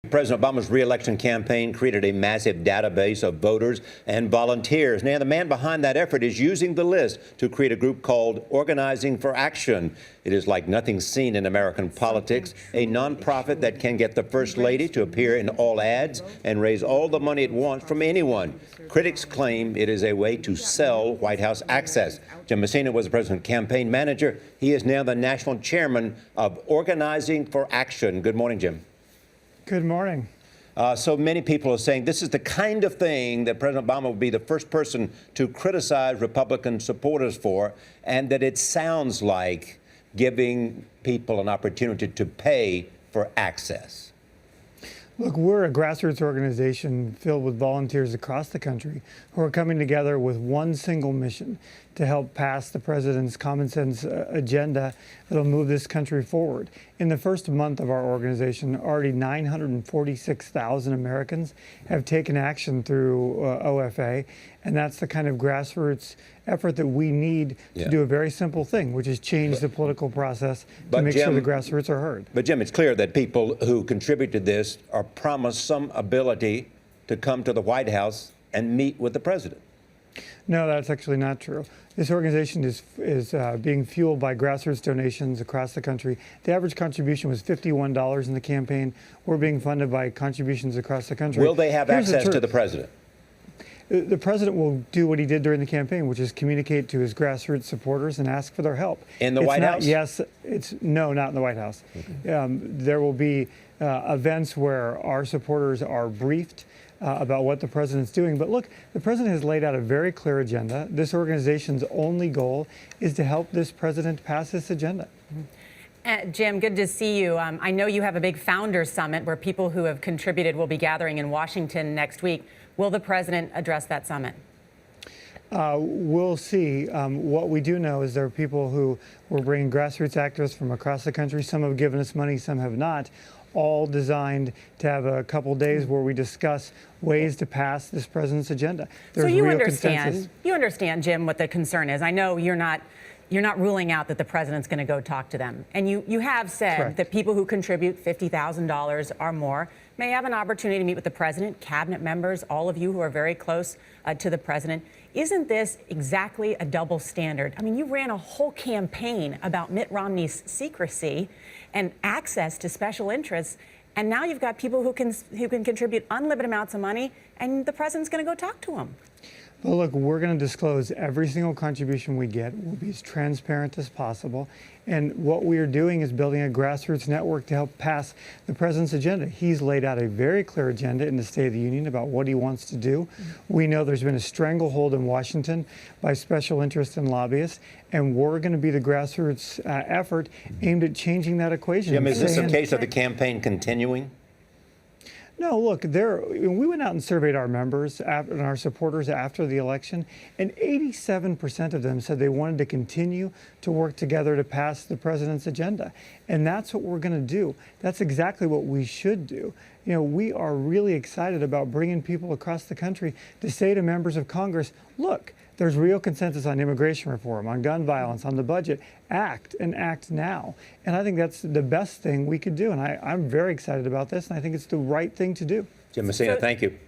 President Obama's re-election campaign created a massive database of voters and volunteers. Now, the man behind that effort is using the list to create a group called Organizing for Action. It is like nothing seen in American politics, a nonprofit that can get the First Lady to appear in all ads and raise all the money it wants from anyone. Critics claim it is a way to sell White House access. Jim Messina was the president's campaign manager. He is now the national chairman of Organizing for Action. Good morning, Jim. Good morning. So many people are saying this is the kind of thing that President Obama would be the first person to criticize Republican supporters for, and that it sounds like giving people an opportunity to pay for access. Look, we're a grassroots organization filled with volunteers across the country who are coming together with one single mission to help pass the president's common sense agenda that'll move this country forward. In the first month of our organization, already 946,000 Americans have taken action through OFA, and that's the kind of grassroots effort that we need to do a very simple thing, which is change the political process to make sure the grassroots are heard. But Jim, it's clear that people who contribute to this are promised some ability to come to the White House and meet with the president. No, that's actually not true. This organization is being fueled by grassroots donations across the country. The average contribution was $51 in the campaign. We're being funded by contributions across the country. Will they have access to the president? The president will do what he did during the campaign, which is communicate to his grassroots supporters and ask for their help. In the White House? Yes, no, not in the White House. There will be events where our supporters are briefed about what the president's doing. But look, the president has laid out a very clear agenda. This organization's only goal is to help this president pass this agenda. Jim, good to see you. I know you have a big Founders Summit where people who have contributed will be gathering in Washington next week. Will the president address that summit? We'll see. What we do know is there are people who were bringing grassroots activists from across the country. Some have given us money, some have not, all designed to have a couple days where we discuss ways to pass this president's agenda. There's so you understand, Jim, what the concern is. I know you're not ruling out that the president's going to go talk to them. And you have said that people who contribute $50,000 or more may have an opportunity to meet with the president, cabinet members, all of you who are very close to the president. Isn't this exactly a double standard? I mean, you ran a whole campaign about Mitt Romney's secrecy and access to special interests, and now you've got people who can contribute unlimited amounts of money, and the president's going to go talk to them. Well, look, we're going to disclose every single contribution we get. We'll be as transparent as possible. And what we are doing is building a grassroots network to help pass the president's agenda. He's laid out a very clear agenda in the State of the Union about what he wants to do. We know there's been a stranglehold in Washington by special interests and lobbyists, and we're going to be the grassroots effort aimed at changing that equation. Jim, is this a case of the campaign continuing? No, look, we went out and surveyed our members and our supporters after the election, and 87% of them said they wanted to continue to work together to pass the president's agenda. And that's what we're going to do. That's exactly what we should do. You know, we are really excited about bringing people across the country to say to members of Congress, look, there's real consensus on immigration reform, on gun violence, on the budget. Act, and act now. And I think that's the best thing we could do. And I'm very excited about this, and I think it's the right thing to do. Jim Messina, thank you.